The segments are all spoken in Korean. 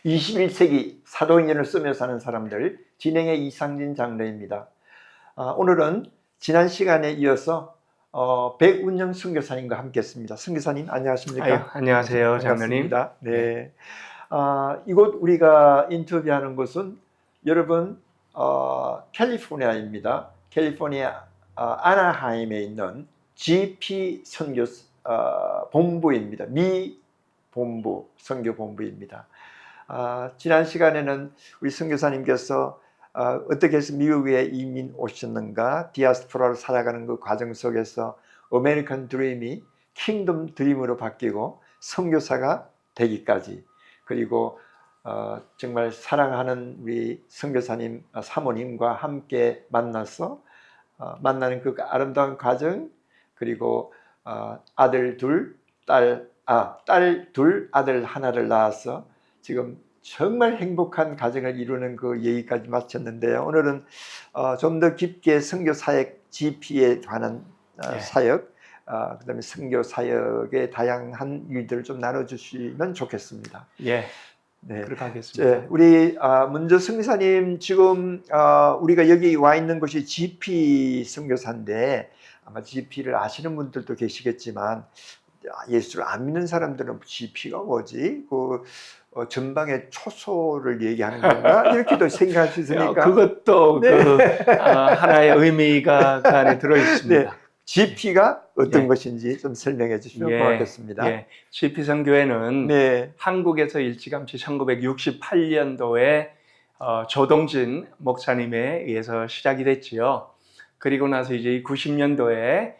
21세기 사도인연을 쓰며 사는 사람들 진행의 이상진 장로입니다. 오늘은 지난 시간에 이어서 백운영 선교사님과 함께했습니다. 선교사님 안녕하십니까? 안녕하세요, 장로님. 네. 이곳 우리가 인터뷰하는 곳은 여러분 캘리포니아입니다. 캘리포니아 아나하임에 있는 GP 선교 본부입니다. 미 본부 선교 본부입니다. 지난 시간에는 우리 선교사님께서 어떻게 해서 미국에 이민 오셨는가, 디아스포라로 살아가는 그 과정 속에서 아메리칸 드림이 킹덤 드림으로 바뀌고 선교사가 되기까지, 그리고 정말 사랑하는 우리 선교사님 사모님과 함께 만나서 만나는 그 아름다운 과정, 그리고 아들 둘, 딸 둘, 아들 하나를 낳아서 지금 정말 행복한 가정을 이루는 그 얘기까지 마쳤는데요. 오늘은 좀 더 깊게 선교 사역 GP에 관한 사역, 그다음에 선교 사역의 다양한 일들을 좀 나눠주시면 좋겠습니다. 예, 네, 그렇게 하겠습니다. 네, 우리 먼저 선교사님, 지금 우리가 여기 와 있는 곳이 GP 선교사인데 아마 GP를 아시는 분들도 계시겠지만 예수를 안 믿는 사람들은 GP가 뭐지? 전방에 초소를 얘기하는 건가? 이렇게도 생각할 수 있으니까 그것도 네. 하나의 의미가 그 안에 들어있습니다. 네. GP가 어떤 것인지 좀 설명해 주시면 고맙겠습니다. GP 선교회는 한국에서 일찌감치 1968년도에 조동진 목사님에 의해서 시작이 됐지요. 그리고 나서 이제 90년도에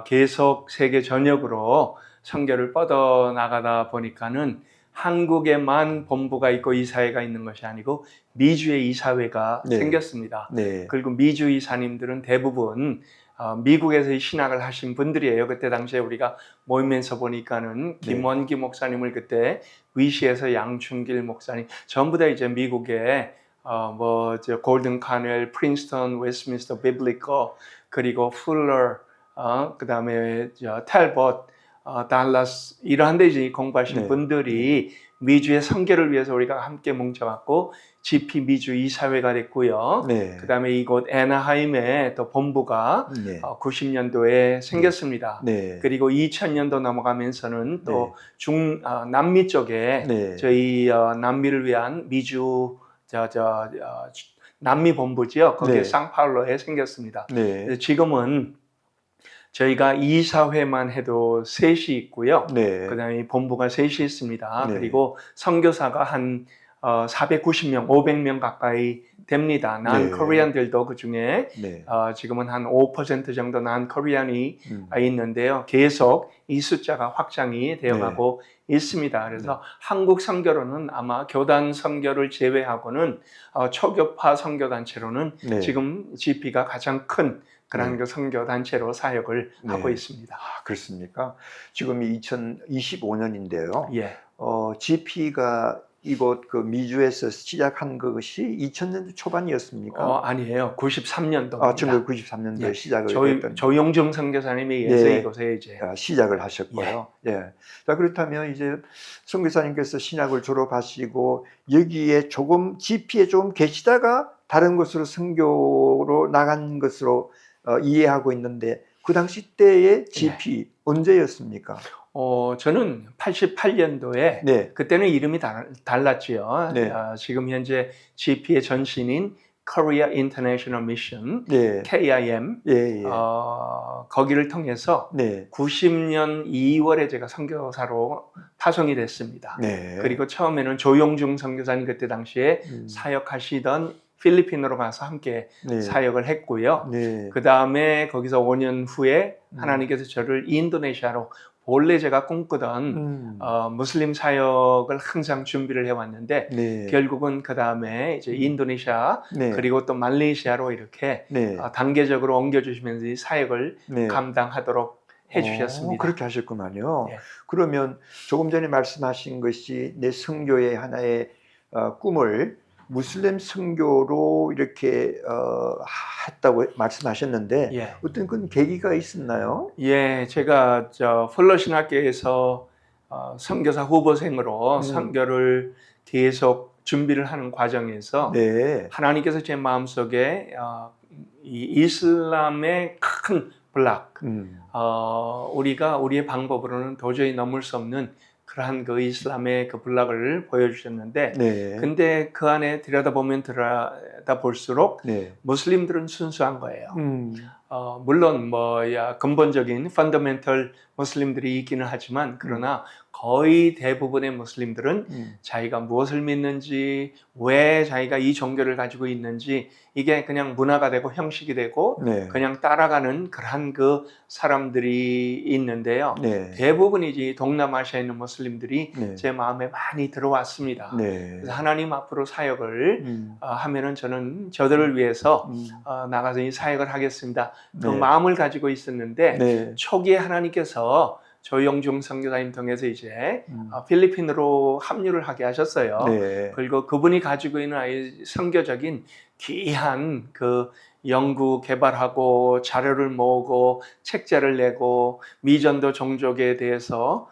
계속 세계 전역으로 선교를 뻗어나가다 보니까는 한국에만 본부가 있고 이사회가 있는 것이 아니고 미주에 이사회가 생겼습니다. 그리고 미주 이사님들은 대부분 미국에서 신학을 하신 분들이에요. 그때 당시에 우리가 모이면서 보니까는 김원기 목사님을 그때 위시에서 양춘길 목사님 전부 다 이제 미국에 골든 카넬, 프린스턴, 웨스트민스터 비블리커, 그리고 풀러, 그다음에 텔봇, 달라스 이러한 데 이제 공부하신 분들이 미주의 선교를 위해서 우리가 함께 뭉쳐갖고 GP 미주 이사회가 됐고요. 그다음에 이곳 애나하임에 또 본부가 90년도에 생겼습니다. 그리고 2000년도 넘어가면서는 또 남미 쪽에 저희 남미를 위한 미주 남미 본부지요. 거기에 상파울로에 생겼습니다. 지금은 저희가 이사회만 해도 셋이 있고요. 그다음에 본부가 셋이 있습니다. 그리고 선교사가 한 490명, 500명 가까이 됩니다. 난 코리안들도 그 중에 지금은 한 5% 정도 난 코리안이 있는데요. 계속 이 숫자가 확장이 되어가고 있습니다. 그래서 한국 선교로는 아마 교단 선교를 제외하고는 초교파 선교 단체로는 지금 GP가 가장 큰 그런 선교 단체로 사역을 하고 있습니다. 그렇습니까? 지금이 2025년인데요. GP가 이곳 그 미주에서 시작한 것이 2000년도 초반이었습니까? 아니에요. 93년도입니다. 1993년도에 시작을 했던. 조용중 선교사님에 의해서 이곳에 이제 시작을 하셨고요. 자, 그렇다면 이제 선교사님께서 신학을 졸업하시고 여기에 조금 GP에 좀 계시다가 다른 곳으로 선교로 나간 것으로 이해하고 있는데 그 당시 때의 GP 언제였습니까? 저는 88년도에 그때는 이름이 달랐지요. 지금 현재 GP의 전신인 Korea International Mission, KIM, 거기를 통해서 90년 2월에 제가 선교사로 파송이 됐습니다. 그리고 처음에는 조용중 선교사님 그때 당시에 사역하시던 필리핀으로 가서 함께 사역을 했고요. 그 다음에 거기서 5년 후에 하나님께서 저를 인도네시아로, 원래 제가 꿈꾸던 무슬림 사역을 항상 준비를 해왔는데 결국은 그 다음에 이제 인도네시아 그리고 또 말레이시아로 이렇게 단계적으로 옮겨주시면서 이 사역을 감당하도록 해주셨습니다. 그렇게 하셨구만요. 그러면 조금 전에 말씀하신 것이 내 선교의 하나의 꿈을 무슬림 선교로 이렇게 했다고 말씀하셨는데 어떤 그 계기가 있었나요? 제가 풀러 신학교에서 선교사 후보생으로 선교를 계속 준비를 하는 과정에서 네. 하나님께서 제 마음속에 이 이슬람의 큰 블락, 우리가 우리의 방법으로는 도저히 넘을 수 없는 그러한 그 이슬람의 그 블락을 보여주셨는데, 네. 근데 그 안에 들여다보면 들여다볼수록 네. 무슬림들은 순수한 거예요. 물론 근본적인 펀더멘털 무슬림들이 있기는 하지만, 그러나 거의 대부분의 무슬림들은 자기가 무엇을 믿는지, 왜 자기가 이 종교를 가지고 있는지, 이게 그냥 문화가 되고 형식이 되고 네. 그냥 따라가는 그러한 그 사람들이 있는데요. 네. 대부분이 이제 동남아시아에 있는 무슬림들이 네. 제 마음에 많이 들어왔습니다. 네. 그래서 하나님 앞으로 사역을 하면은 저는 저들을 위해서 나가서 이 사역을 하겠습니다. 그 네. 마음을 가지고 있었는데, 네. 초기에 하나님께서 조영중 선교사님 통해서 이제 필리핀으로 합류를 하게 하셨어요. 네. 그리고 그분이 가지고 있는 아예 선교적인 귀한 그 연구 개발하고 자료를 모으고 책자를 내고 미전도 종족에 대해서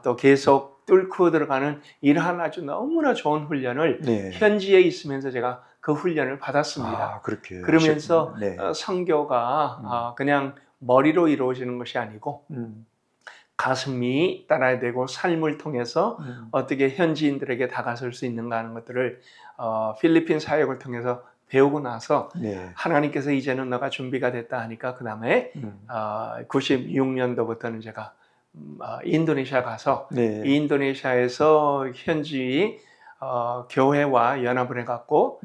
또 계속 뚫고 들어가는 이러한 아주 너무나 좋은 훈련을 네. 현지에 있으면서 제가 그 훈련을 받았습니다. 그렇게 그러면서 네. 선교가 그냥 머리로 이루어지는 것이 아니고 가슴이 따라야 되고 삶을 통해서 어떻게 현지인들에게 다가설 수 있는가 하는 것들을 필리핀 사역을 통해서 배우고 나서 네. 하나님께서 이제는 너가 준비가 됐다 하니까 그 다음에 96년도부터는 제가 인도네시아 가서 네. 인도네시아에서 현지 교회와 연합을 해갖고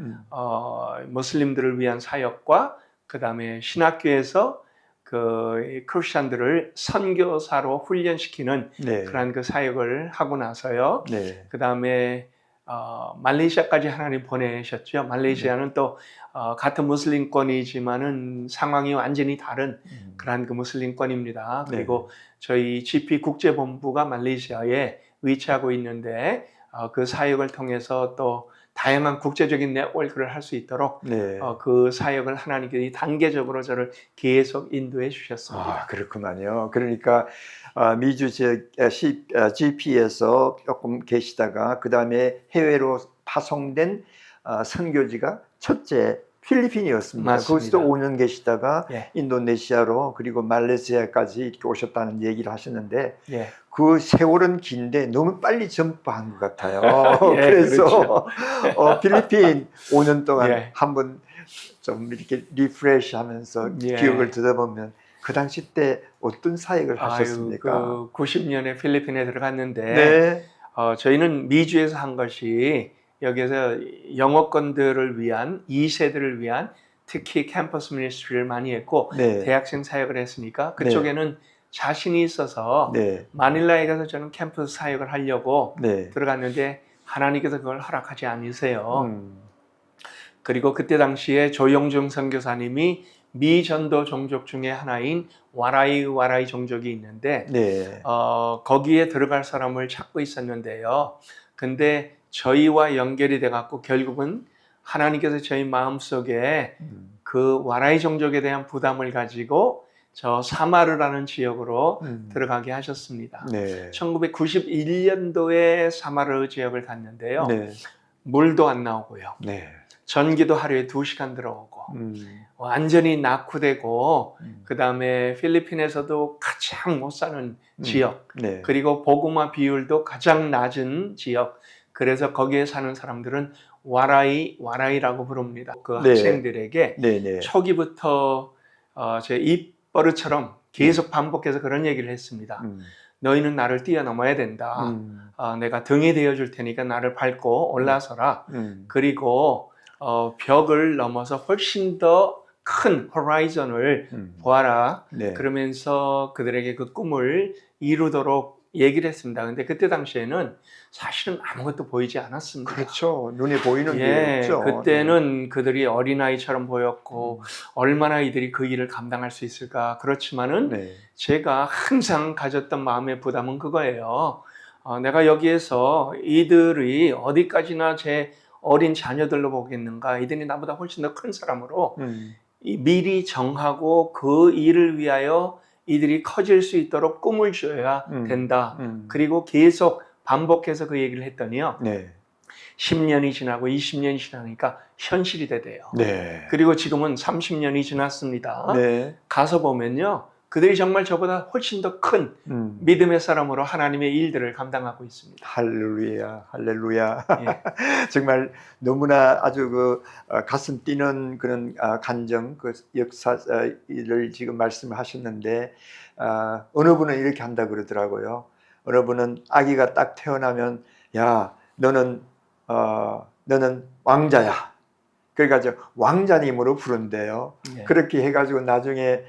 무슬림들을 위한 사역과 그 다음에 신학교에서 그 크리스천들을 선교사로 훈련시키는 네. 그런 그 사역을 하고 나서요. 네. 그 다음에 말레이시아까지 하나님 보내셨죠. 말레이시아는 또 같은 무슬림권이지만은 상황이 완전히 다른 그런 그 무슬림권입니다. 그리고 저희 GP 국제본부가 말레이시아에 위치하고 있는데 그 사역을 통해서 또 다양한 국제적인 네트워크를 할 수 있도록 네. 그 사역을 하나님께서 단계적으로 저를 계속 인도해 주셨습니다. 그렇구만요. 그러니까 미주 GP에서 조금 계시다가 그 다음에 해외로 파송된 선교지가 첫째 필리핀이었습니다. 맞습니다. 거기서 5년 계시다가 예. 인도네시아로 그리고 말레이시아까지 이렇게 오셨다는 얘기를 하시는데 예. 그 세월은 긴데 너무 빨리 점프한 것 같아요. 예, 그래서 그렇죠. 필리핀 5년 동안 예. 한번 좀 이렇게 리프레시 하면서 예. 기억을 들어보면 그 당시 때 어떤 사역을 하셨습니까? 그 90년에 필리핀에 들어갔는데 네. 저희는 미주에서 한 것이 여기에서 영어권들을 위한 2세들을 위한 특히 캠퍼스 미니스트리를 많이 했고 네. 대학생 사역을 했으니까 그쪽에는 자신이 있어서 네. 마닐라에 가서 저는 캠퍼스 사역을 하려고 네. 들어갔는데 하나님께서 그걸 허락하지 않으세요. 그리고 그때 당시에 조영중 선교사님이 미전도 종족 중에 하나인 와라이 종족이 있는데 네. 거기에 들어갈 사람을 찾고 있었는데요. 근데 저희와 연결이 돼갖고 결국은 하나님께서 저희 마음속에 그 와라이 종족에 대한 부담을 가지고 저 사마르라는 지역으로 들어가게 하셨습니다. 네. 1991년도에 사마르 지역을 갔는데요. 네. 물도 안 나오고요. 네. 전기도 하루에 2시간 들어오고 완전히 낙후되고 그 다음에 필리핀에서도 가장 못 사는 지역 네. 그리고 복음화 비율도 가장 낮은 지역. 그래서 거기에 사는 사람들은 와라이라고 부릅니다. 그 네. 학생들에게 네. 초기부터 제 입버릇처럼 계속 반복해서 그런 얘기를 했습니다. 너희는 나를 뛰어넘어야 된다. 내가 등이 되어줄 테니까 나를 밟고 올라서라. 그리고 벽을 넘어서 훨씬 더 큰 호라이즌을 보아라. 네. 그러면서 그들에게 그 꿈을 이루도록 얘기를 했습니다. 근데 그때 당시에는 사실은 아무것도 보이지 않았습니다. 그렇죠. 눈에 보이는 게 없죠. 그때는 그들이 어린아이처럼 보였고 얼마나 이들이 그 일을 감당할 수 있을까. 그렇지만은 네. 제가 항상 가졌던 마음의 부담은 그거예요. 내가 여기에서 이들이 어디까지나 제 어린 자녀들로 보겠는가. 이들이 나보다 훨씬 더 큰 사람으로 미리 정하고 그 일을 위하여 이들이 커질 수 있도록 꿈을 줘야 된다. 그리고 계속 반복해서 그 얘기를 했더니요. 네. 10년이 지나고 20년이 지나니까 현실이 되대요. 네. 그리고 지금은 30년이 지났습니다. 네. 가서 보면요, 그들이 정말 저보다 훨씬 더 큰 믿음의 사람으로 하나님의 일들을 감당하고 있습니다. 할렐루야, 할렐루야. 예. 정말 너무나 아주 가슴 뛰는 그런 간정, 그 역사를 지금 말씀을 하셨는데, 어느 분은 이렇게 한다 그러더라고요. 어느 분은 아기가 딱 태어나면, 야, 너는 왕자야. 그래가지고 왕자님으로 부른대요. 예. 그렇게 해가지고 나중에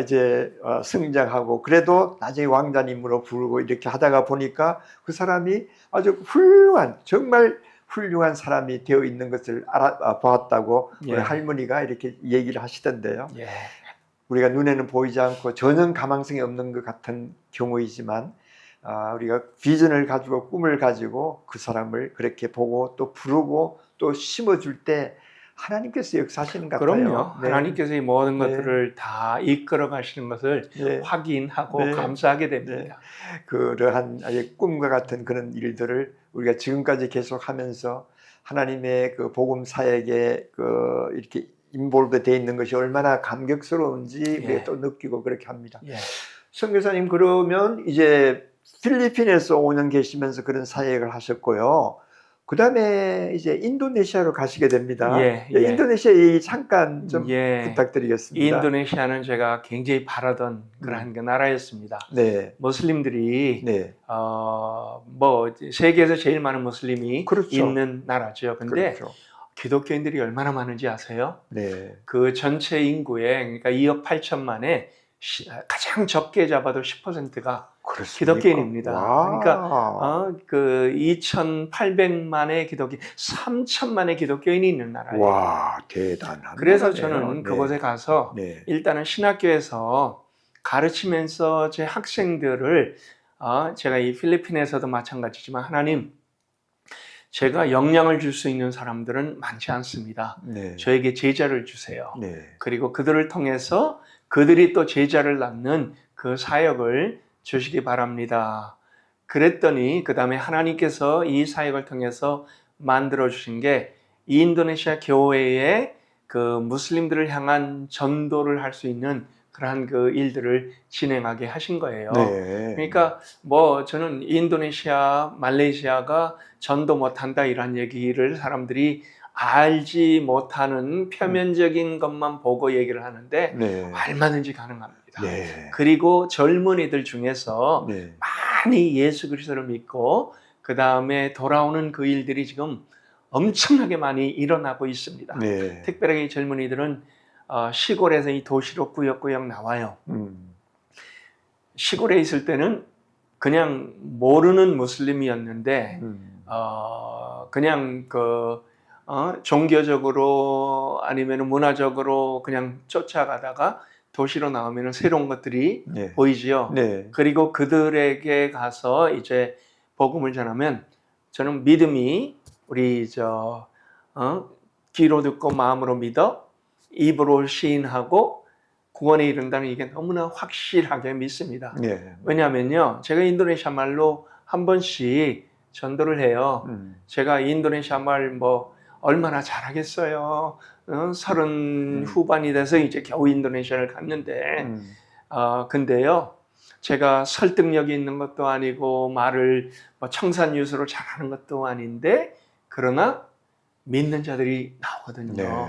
이제 성장하고, 그래도 나중에 왕자님으로 부르고 이렇게 하다가 보니까 그 사람이 아주 정말 훌륭한 사람이 되어 있는 것을 보았다고 예. 우리 할머니가 이렇게 얘기를 하시던데요. 예. 우리가 눈에는 보이지 않고 전혀 가망성이 없는 것 같은 경우이지만, 우리가 비전을 가지고 꿈을 가지고 그 사람을 그렇게 보고 또 부르고 또 심어줄 때 하나님께서 역사하시는 것 같아요. 그럼요. 네. 하나님께서 이 모든 네. 것들을 다 이끌어 가시는 것을 네. 확인하고 네. 감사하게 됩니다. 그러한 꿈과 같은 그런 일들을 우리가 지금까지 계속하면서 하나님의 그 복음 사역에 이렇게 인볼브 되어 있는 것이 얼마나 감격스러운지 우리가 또 느끼고 그렇게 합니다. 예. 선교사님, 그러면 이제 필리핀에서 5년 계시면서 그런 사역을 하셨고요. 그 다음에 이제 인도네시아로 가시게 됩니다. 인도네시아 얘기 잠깐 좀 부탁드리겠습니다. 인도네시아는 제가 굉장히 바라던 그런 나라였습니다. 네. 무슬림들이 네. 뭐 세계에서 제일 많은 무슬림이 그렇죠. 있는 나라죠. 근데 그렇죠. 기독교인들이 얼마나 많은지 아세요? 네. 그 전체 인구의, 그러니까 2억 8천만에 가장 적게 잡아도 10%가 기독교인입니다. 그러니까 그 2,800만의 기독교, 3천만의 기독교인이 있는 나라예요. 와, 대단한. 그래서 나라네요. 저는 그곳에 가서 일단은 신학교에서 가르치면서 제 학생들을 제가 이 필리핀에서도 마찬가지지만, 하나님, 제가 영향을 줄 수 있는 사람들은 많지 않습니다. 저에게 제자를 주세요. 그리고 그들을 통해서 그들이 또 제자를 낳는 그 사역을 주시기 바랍니다. 그랬더니 그 다음에 하나님께서 이 사역을 통해서 만들어 주신 게 이 인도네시아 교회에 그 무슬림들을 향한 전도를 할 수 있는 그러한 그 일들을 진행하게 하신 거예요. 그러니까 뭐 저는 인도네시아, 말레이시아가 전도 못한다 이런 얘기를 사람들이 알지 못하는 표면적인 것만 보고 얘기를 하는데 얼마든지 가능합니다. 그리고 젊은이들 중에서 많이 예수 그리스도를 믿고 그 다음에 돌아오는 그 일들이 지금 엄청나게 많이 일어나고 있습니다. 특별하게 이 젊은이들은 시골에서 이 도시로 꾸역꾸역 나와요. 시골에 있을 때는 그냥 모르는 무슬림이었는데 그냥 종교적으로 아니면 문화적으로 그냥 쫓아가다가 도시로 나오면 새로운 것들이 보이지요. 그리고 그들에게 가서 이제 복음을 전하면 저는 믿음이 우리 귀로 듣고 마음으로 믿어 입으로 시인하고 구원에 이른다는 이게 너무나 확실하게 믿습니다. 왜냐하면요, 제가 인도네시아 말로 한 번씩 전도를 해요. 제가 인도네시아 말 뭐 얼마나 잘하겠어요. 30 후반이 돼서 이제 겨우 인도네시아를 갔는데 근데요, 제가 설득력이 있는 것도 아니고 말을 뭐 청산유수로 잘하는 것도 아닌데, 그러나 믿는 자들이 나오거든요.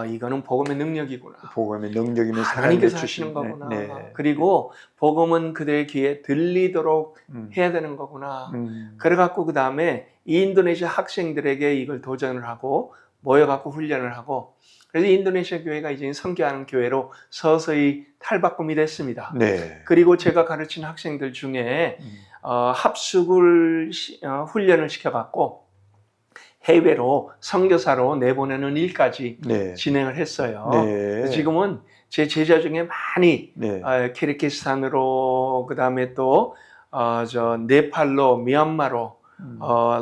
이거는 복음의 능력이구나. 복음의 능력이면 하나님께서 하시는 거구나. 그리고 복음은 그들의 귀에 들리도록 해야 되는 거구나. 그래갖고 그 다음에 이 인도네시아 학생들에게 이걸 도전을 하고 모여갖고 훈련을 하고, 그래서 인도네시아 교회가 이제 선교하는 교회로 서서히 탈바꿈이 됐습니다. 그리고 제가 가르친 학생들 중에 합숙을 훈련을 시켜갖고 해외로 선교사로 내보내는 일까지 진행을 했어요. 지금은 제 제자 중에 많이 키르기스탄으로, 그 다음에 또 네팔로, 미얀마로,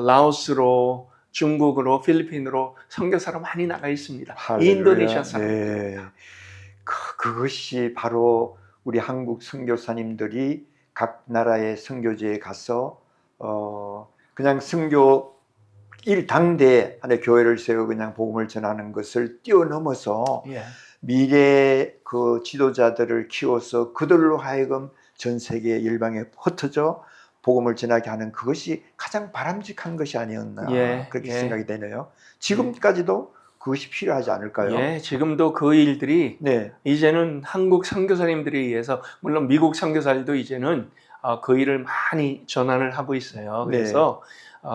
라오스로, 중국으로, 필리핀으로 선교사로 많이 나가 있습니다. 인도네시아 사람. 그것이 바로 우리 한국 선교사님들이 각 나라의 선교지에 가서 그냥 선교 일당대 하나의 교회를 세우고 그냥 복음을 전하는 것을 뛰어넘어서 예. 미래 그 지도자들을 키워서 그들로 하여금 전 세계 일방에 흩어져 복음을 전하게 하는 그것이 가장 바람직한 것이 아니었나 예, 그렇게 예. 생각이 되네요. 지금까지도 그것이 필요하지 않을까요? 예, 지금도 그 일들이 네. 이제는 한국 선교사님들에 의해서 물론 미국 선교사들도 이제는 그 일을 많이 전환을 하고 있어요. 그래서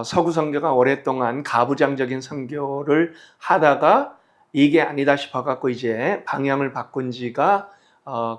서구 선교가 오랫동안 가부장적인 선교를 하다가 이게 아니다 싶어갖고 이제 방향을 바꾼 지가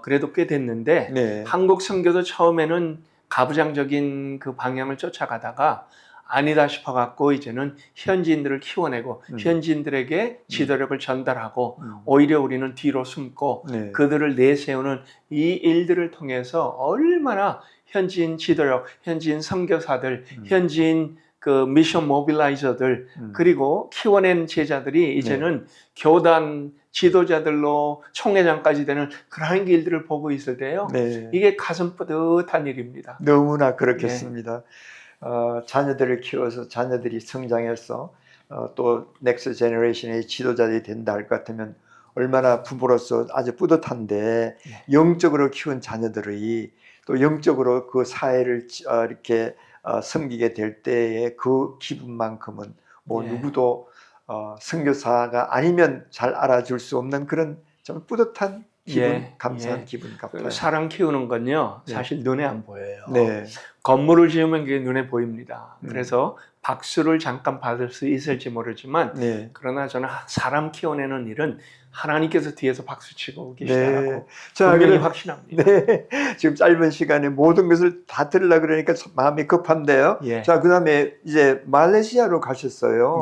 그래도 꽤 됐는데 네. 한국 선교도 처음에는 가부장적인 그 방향을 쫓아가다가 아니다 싶어갖고 이제는 현지인들을 키워내고 현지인들에게 지도력을 전달하고 오히려 우리는 뒤로 숨고 네. 그들을 내세우는 이 일들을 통해서 얼마나 현지인 지도력, 현지인 선교사들, 현지인 그 미션 모빌라이저들 그리고 키워낸 제자들이 이제는 교단 지도자들로 총회장까지 되는 그런 일들을 보고 있을 때요. 네. 이게 가슴 뿌듯한 일입니다. 너무나 그렇겠습니다. 자녀들을 키워서 자녀들이 성장해서 또 넥스트 제너레이션의 지도자들이 된다 할 것 같으면 얼마나 부모로서 아주 뿌듯한데 영적으로 키운 자녀들이 또 영적으로 그 사회를 이렇게 섬기게 될 때의 그 기분만큼은 뭐 누구도 선교사가 아니면 잘 알아줄 수 없는 그런 좀 뿌듯한 기분, 감사한 기분 같아요. 그 사람 키우는 건요 사실 눈에 안 보여요. 네. 건물을 지으면 그게 눈에 보입니다. 그래서 박수를 잠깐 받을 수 있을지 모르지만 그러나 저는 사람 키워내는 일은 하나님께서 뒤에서 박수치고 계시다고 분명히 확신합니다. 네. 지금 짧은 시간에 모든 것을 다 들으려고 그러니까 마음이 급한데요. 자, 그 다음에 이제 말레이시아로 가셨어요.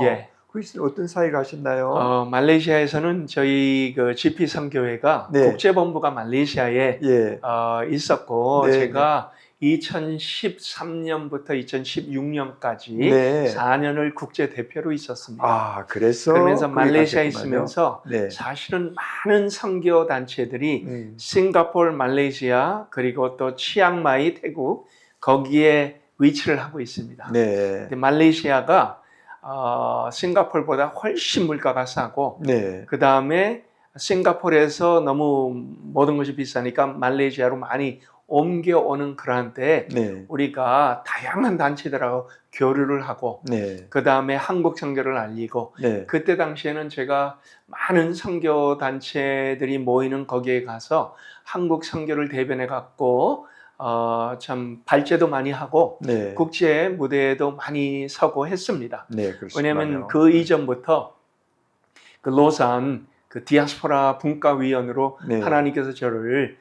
거기서 어떤 사이가 하셨나요? 말레이시아에서는 저희 그 GP 선교회가 국제본부가 말레이시아에 있었고 제가 2013년부터 2016년까지 4년을 국제 대표로 있었습니다. 아, 그래서 그러면서 말레이시아에 있으면서 사실은 많은 선교 단체들이 싱가포르, 말레이시아 그리고 또 치앙마이, 태국 거기에 위치를 하고 있습니다. 근데 말레이시아가 싱가포르보다 훨씬 물가가 싸고 그 다음에 싱가포르에서 너무 모든 것이 비싸니까 말레이시아로 많이 옮겨오는 그런 때 우리가 다양한 단체들하고 교류를 하고 그 다음에 한국 선교를 알리고 그때 당시에는 제가 많은 선교 단체들이 모이는 거기에 가서 한국 선교를 대변해 갖고 참 발제도 많이 하고 국제 무대에도 많이 서고 했습니다. 왜냐하면 그 이전부터 그 로산 그 디아스포라 분과위원으로 하나님께서 저를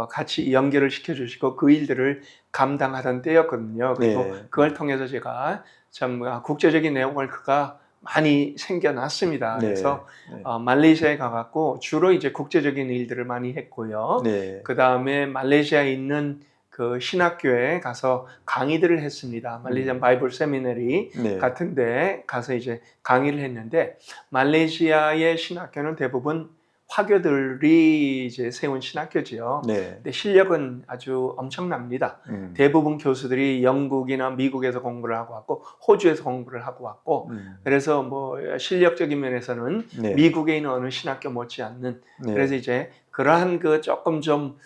같이 연결을 시켜주시고 그 일들을 감당하던 때였거든요. 그리고 그걸 통해서 제가 참 국제적인 네트워크가 많이 생겨났습니다. 그래서 말레이시아에 가갖고 주로 이제 국제적인 일들을 많이 했고요. 그 다음에 말레이시아에 있는 그 신학교에 가서 강의들을 했습니다. 말레이시안 바이블 세미나리 같은데 가서 이제 강의를 했는데 말레이시아의 신학교는 대부분 화교들이 이제 세운 신학교지요. 근데 실력은 아주 엄청납니다. 대부분 교수들이 영국이나 미국에서 공부를 하고 왔고 호주에서 공부를 하고 왔고 그래서 뭐 실력적인 면에서는 미국에 있는 어느 신학교 못지않는 그래서 이제 그러한 그 조금 좀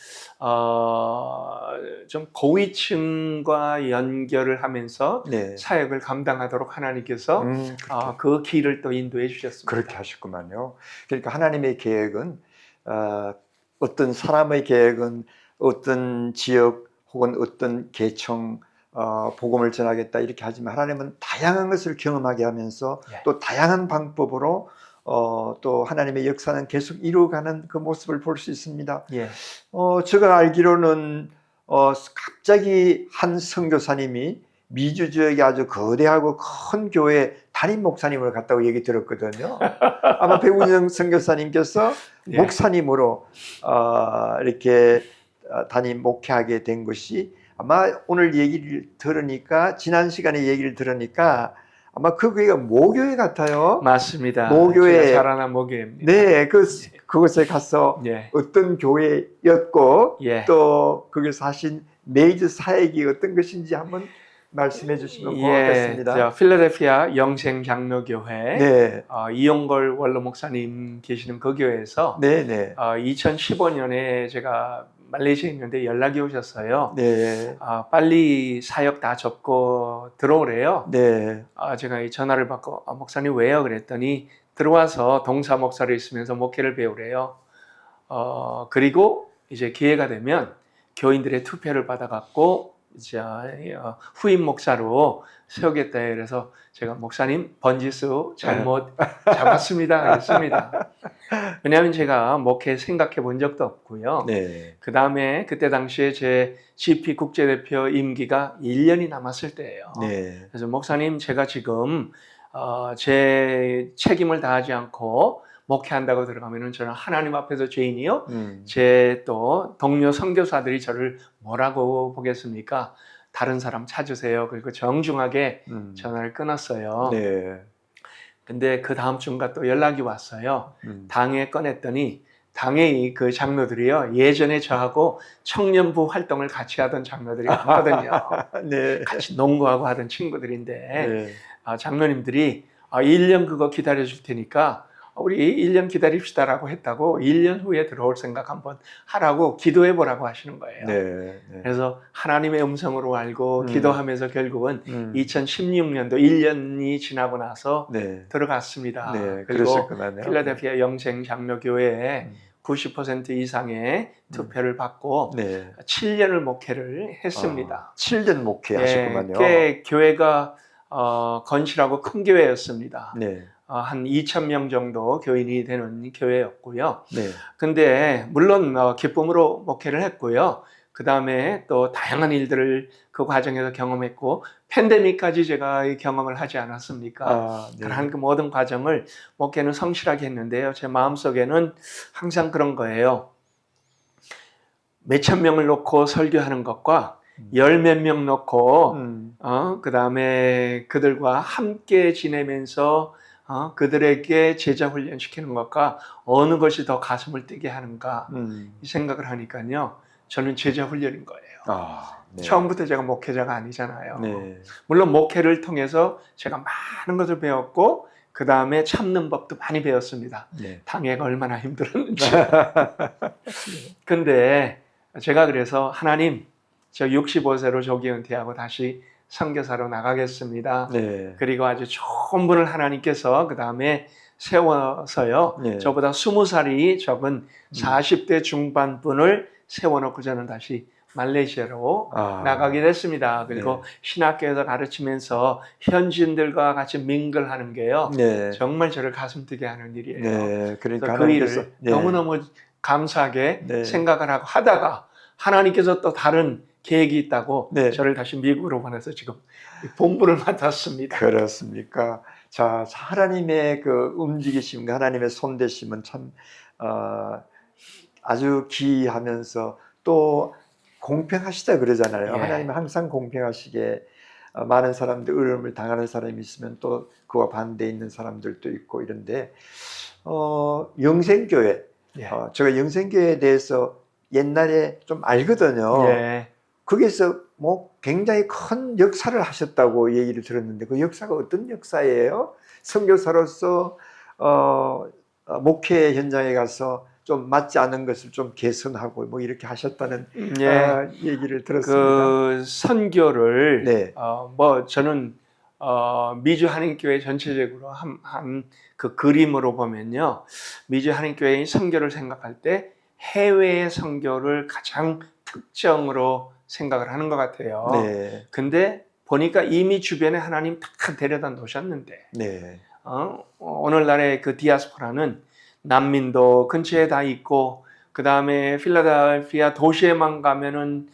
고위층과 연결을 하면서 사역을 감당하도록 하나님께서 그 길을 또 인도해 주셨습니다. 그렇게 하셨구만요. 그러니까 하나님의 계획은 어떤 사람의 계획은 어떤 지역 혹은 어떤 계층 복음을 전하겠다 이렇게 하지만 하나님은 다양한 것을 경험하게 하면서 또 다양한 방법으로 또 하나님의 역사는 계속 이루어가는 그 모습을 볼 수 있습니다. 제가 알기로는 갑자기 한 선교사님이 미주 지역에 아주 거대하고 큰 교회 담임 목사님을 갔다고 얘기 들었거든요. 아마 배우정 선교사님께서 목사님으로 이렇게 담임 목회하게 된 것이 아마 오늘 얘기를 들으니까 지난 시간에 얘기를 들으니까 아마 그 교회가 모교회 같아요. 맞습니다. 모교회 자라난 모교회입니다. 그곳에 가서 어떤 교회였고 또 거기서 하신 메이저 사역이 어떤 것인지 한번 말씀해 주시면 고맙겠습니다. 저 필라델피아 영생장로교회 네. 이용걸 원로 목사님 계시는 그 교회에서 네. 2015년에 제가 말레이시아에 있는데 연락이 오셨어요. 네. 빨리 사역 다 접고 들어오래요. 네. 제가 이 전화를 받고 목사님 왜요? 그랬더니 들어와서 동사 목사로 있으면서 목회를 배우래요. 그리고 이제 기회가 되면 교인들의 투표를 받아갖고 이제 후임 목사로 세우겠다. 그래서 제가 목사님 번지수 잘못 잡았습니다. 했습니다. 왜냐하면 제가 목회 생각해 본 적도 없고요. 네. 그 다음에 그때 당시에 제 GP 국제대표 임기가 1년이 남았을 때예요. 네. 그래서 목사님 제가 지금 제 책임을 다하지 않고 목회한다고 들어가면은 저는 하나님 앞에서 죄인이요. 제 또 동료 선교사들이 저를 뭐라고 보겠습니까? 다른 사람 찾으세요. 그리고 정중하게 전화를 끊었어요. 네. 근데 그 다음 주인가 또 연락이 왔어요. 당에 꺼냈더니 당의 그 장로들이요. 예전에 저하고 청년부 활동을 같이 하던 장로들이 많거든요. 네. 같이 농구하고 하던 친구들인데 네. 장로님들이 1년 그거 기다려 줄 테니까 우리 1년 기다립시다라고 했다고 1년 후에 들어올 생각 한번 하라고 기도해 보라고 하시는 거예요. 네. 그래서 하나님의 음성으로 알고 기도하면서 결국은 2016년도 1년이 지나고 나서 들어갔습니다. 네. 그리고 필라델피아 영생장로교회에 90% 이상의 투표를 받고 7년을 목회를 했습니다. 7년 목회하셨구만요. 꽤 교회가 건실하고 큰 교회였습니다. 네. 한 2,000명 정도 교인이 되는 교회였고요. 네. 근데 물론 기쁨으로 목회를 했고요. 그 다음에 또 다양한 일들을 그 과정에서 경험했고 팬데믹까지 제가 이 경험을 하지 않았습니까? 그런 그 모든 과정을 목회는 성실하게 했는데요. 제 마음속에는 항상 그런 거예요. 몇천 명을 놓고 설교하는 것과 열 몇 명 놓고 그 다음에 그들과 함께 지내면서 그들에게 제자 훈련 시키는 것과 어느 것이 더 가슴을 뛰게 하는가 이 생각을 하니까요. 저는 제자 훈련인 거예요. 처음부터 제가 목회자가 아니잖아요. 물론 목회를 통해서 제가 많은 것을 배웠고 그 다음에 참는 법도 많이 배웠습니다. 당회가 얼마나 힘들었는지. 근데 제가 그래서 하나님 저 65세로 조기 은퇴하고 다시 선교사로 나가겠습니다. 그리고 아주 좋은 분을 하나님께서 그 다음에 세워서요. 저보다 20살이 적은 40대 중반 분을 세워놓고 저는 다시 말레이시아로 나가게 됐습니다. 그리고 신학교에서 가르치면서 현지인들과 같이 밍글하는 게요. 정말 저를 가슴 뛰게 하는 일이에요. 그러니까 그 일을 너무너무 감사하게 생각을 하고 하다가 하나님께서 또 다른 계획이 있다고 저를 다시 미국으로 보내서 지금 본부를 맡았습니다. 그렇습니까? 자, 하나님의 그 움직이심과 하나님의 손대심은 참 아주 기이하면서 또 공평하시다 그러잖아요. 하나님은 항상 공평하시게 많은 사람들 어려움을 당하는 사람이 있으면 또 그와 반대에 있는 사람들도 있고 이런데 영생교회 제가 영생교회에 대해서 옛날에 좀 알거든요. 거기서 뭐 굉장히 큰 역사를 하셨다고 얘기를 들었는데 그 역사가 어떤 역사예요? 선교사로서 목회 현장에 가서 좀 맞지 않은 것을 좀 개선하고 뭐 이렇게 하셨다는 얘기를 들었습니다. 그 선교를 뭐 저는 미주 한인교회 전체적으로 한 그 그림으로 보면요, 미주 한인교회의 선교를 생각할 때 해외의 선교를 가장 특정으로 생각을 하는 것 같아요. 근데 보니까 이미 주변에 하나님 다 데려다 놓으셨는데 오늘날의 그 디아스포라는 난민도 근처에 다 있고 그 다음에 필라델피아 도시에만 가면은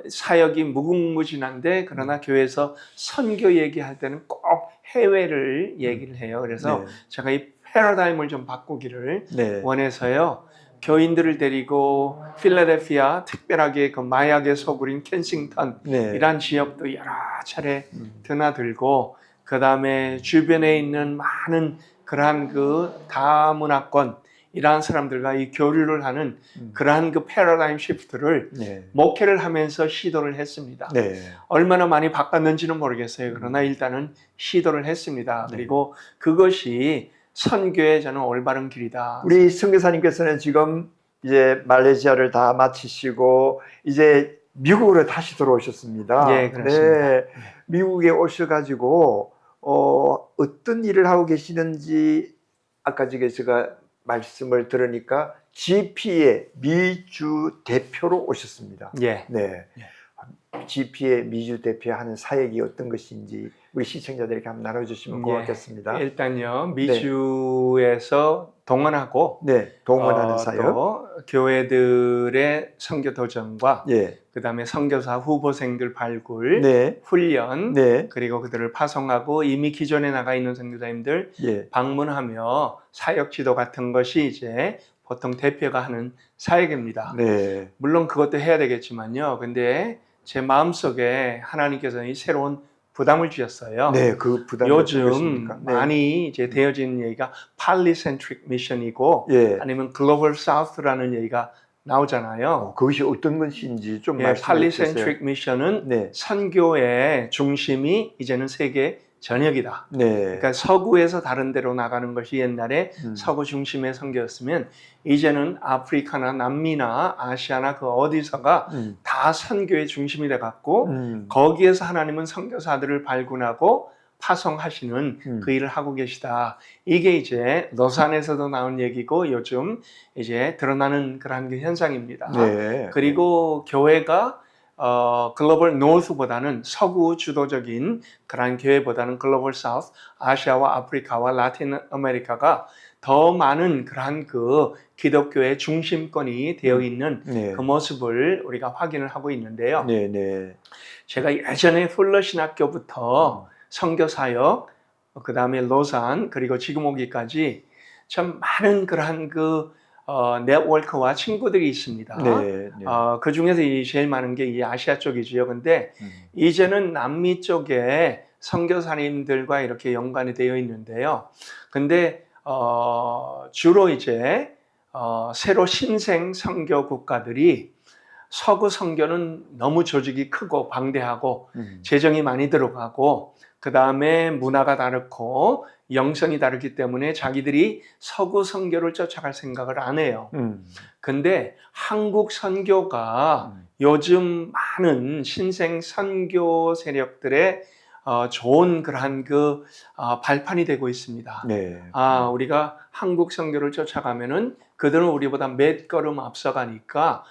사역이 무궁무진한데 그러나 교회에서 선교 얘기할 때는 꼭 해외를 얘기를 해요. 그래서 제가 이 패러다임을 좀 바꾸기를 원해서요. 교인들을 데리고 필라델피아, 특별하게 그 마약의 소굴인 켄싱턴 이란 지역도 여러 차례 드나들고 그 다음에 주변에 있는 많은 그러한 그 다문화권 이러한 사람들과 이 교류를 하는 그러한 그 패러다임 시프트를 네. 목회를 하면서 시도를 했습니다. 네. 얼마나 많이 바꿨는지는 모르겠어요. 그러나 일단은 시도를 했습니다. 네. 그리고 그것이 선교의 저는 올바른 길이다. 우리 선교사님께서는 지금 이제 말레이시아를 다 마치시고 이제 미국으로 다시 돌아오셨습니다. 예, 그렇습니다. 네. 미국에 오셔가지고 어떤 일을 하고 계시는지 아까 제가 말씀을 들으니까 GP의 미주 대표로 오셨습니다. 예. 네. GP의 미주 대표 하는 사역이 어떤 것인지 우리 시청자들에게 한번 나눠주시면 고맙겠습니다. 일단요, 미주에서 동원하고 동원하는 사역, 또 교회들의 선교 도전과 그다음에 선교사 후보생들 발굴, 훈련, 그리고 그들을 파송하고 이미 기존에 나가 있는 선교사님들 방문하며 사역 지도 같은 것이 이제 보통 대표가 하는 사역입니다. 물론 그것도 해야 되겠지만요. 근데 제 마음속에 하나님께서 이 새로운 부담을 주셨어요. 그 부담이 요즘 많이 이제 되어지는 얘기가 polycentric mission이고 아니면 global south라는 얘기가 나오잖아요. 그것이 어떤 것인지 좀 말씀해 주세요. polycentric mission은 선교의 중심이 이제는 세계 전역이다. 그러니까 서구에서 다른 데로 나가는 것이 옛날에 서구 중심의 선교였으면 이제는 아프리카나 남미나 아시아나 그 어디서가 다 선교의 중심이 돼갖고 거기에서 하나님은 선교사들을 발굴하고 파송하시는 그 일을 하고 계시다. 이게 이제 로산에서도 나온 얘기고 요즘 이제 드러나는 그런 현상입니다. 그리고 교회가 글로벌 노스보다는 서구 주도적인 그런 교회보다는 글로벌 사우스, 아시아와 아프리카와 라틴 아메리카가 더 많은 그러한 그 기독교의 중심권이 되어 있는 그 모습을 우리가 확인을 하고 있는데요. 제가 예전에 풀러 신학교부터 선교사역, 그 다음에 로산, 그리고 지금 오기까지 참 많은 그러한 그 네트워크와 친구들이 있습니다. 그 중에서 제일 많은 게 이 아시아 쪽이지요. 근데 이제는 남미 쪽에 선교사님들과 이렇게 연관이 되어 있는데요. 근데 주로 이제 새로 신생 선교 국가들이 서구 선교는 너무 조직이 크고 방대하고 재정이 많이 들어가고 그 다음에 문화가 다르고 영성이 다르기 때문에 자기들이 서구 선교를 쫓아갈 생각을 안 해요. 근데 한국 선교가 요즘 많은 신생 선교 세력들의 좋은 그러한 그 발판이 되고 있습니다. 우리가 한국 선교를 쫓아가면은 그들은 우리보다 몇 걸음 앞서가니까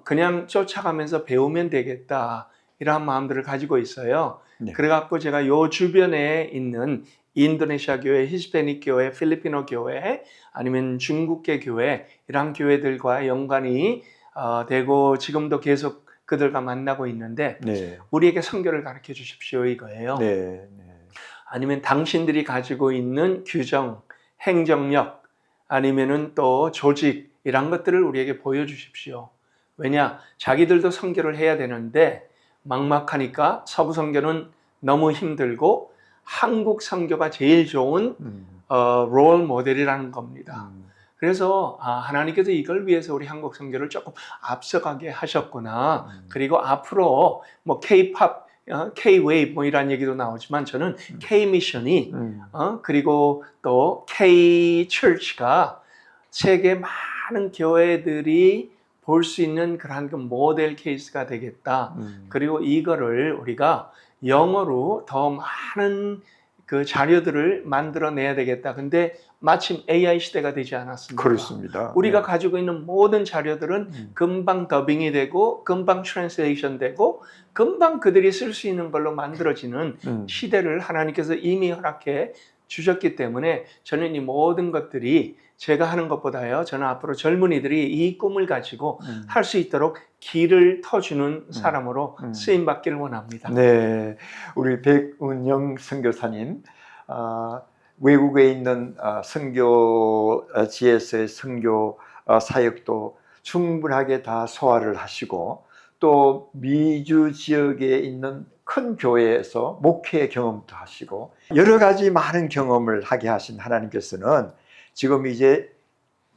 그냥 쫓아가면서 배우면 되겠다 이러한 마음들을 가지고 있어요. 그래갖고 제가 요 주변에 있는 인도네시아 교회, 히스패닉 교회, 필리핀어 교회, 아니면 중국계 교회 이런 교회들과 연관이 되고 지금도 계속 그들과 만나고 있는데 우리에게 선교를 가르쳐 주십시오 이거예요. 아니면 당신들이 가지고 있는 규정, 행정력, 아니면은 또 조직 이런 것들을 우리에게 보여주십시오. 왜냐? 자기들도 선교를 해야 되는데 막막하니까 서구 선교는 너무 힘들고 한국 선교가 제일 좋은 롤 모델이라는 겁니다. 그래서 하나님께서 이걸 위해서 우리 한국 선교를 조금 앞서가게 하셨구나. 그리고 앞으로 뭐 K-팝, K-웨이브 뭐 이런 얘기도 나오지만 저는 K-미션이 그리고 또 K-처치가 세계 많은 교회들이 볼 수 있는 그런 그 모델 케이스가 되겠다. 그리고 이거를 우리가 영어로 더 많은 그 자료들을 만들어내야 되겠다. 근데 마침 AI 시대가 되지 않았습니까? 그렇습니다. 우리가 가지고 있는 모든 자료들은 금방 더빙이 되고 금방 트랜스레이션 되고 금방 그들이 쓸 수 있는 걸로 만들어지는 시대를 하나님께서 이미 허락해 주셨기 때문에 저는 이 모든 것들이 제가 하는 것보다요. 저는 앞으로 젊은이들이 이 꿈을 가지고 할 수 있도록 길을 터주는 사람으로 쓰임받기를 원합니다. 네, 우리 백운영 선교사님 외국에 있는 선교지에서의 선교 사역도 충분하게 다 소화를 하시고 또 미주 지역에 있는 큰 교회에서 목회 경험도 하시고 여러 가지 많은 경험을 하게 하신 하나님께서는 지금 이제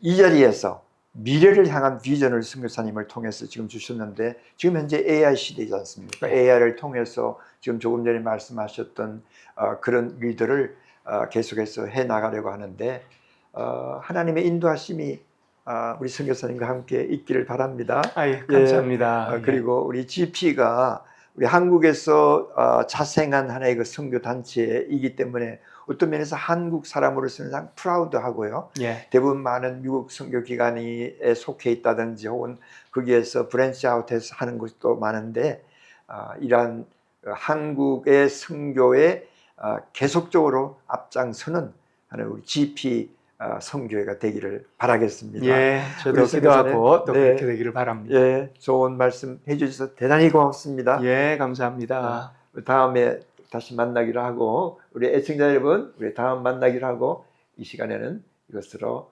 이 자리에서 미래를 향한 비전을 선교사님을 통해서 지금 주셨는데, 지금 현재 AI 시대이지 않습니까? AI를 통해서 지금 조금 전에 말씀하셨던 그런 일들을 계속해서 해 나가려고 하는데, 하나님의 인도하심이 우리 선교사님과 함께 있기를 바랍니다. 감사합니다. 그리고 우리 GP가 우리 한국에서 자생한 하나의 그 선교 단체이기 때문에 어떤 면에서 한국 사람으로서는 상 프라우드하고요. 대부분 많은 미국 선교 기관에 속해 있다든지 혹은 거기에서 브랜치 아웃해서 하는 것도 많은데, 이러한 한국의 선교에 계속적으로 앞장서는 하는 우리 GP 선교회가 되기를 바라겠습니다. 저도 기도하고 또 그렇게 되기를 바랍니다. 좋은 말씀 해주셔서 대단히 고맙습니다. 감사합니다. 다음에 다시 만나기로 하고, 우리 애청자 여러분, 우리 다음 만나기로 하고, 이 시간에는 이것으로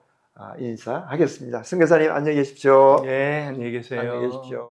인사하겠습니다. 선교사님 안녕히 계십시오. 안녕히 계세요. 안녕히 계십시오.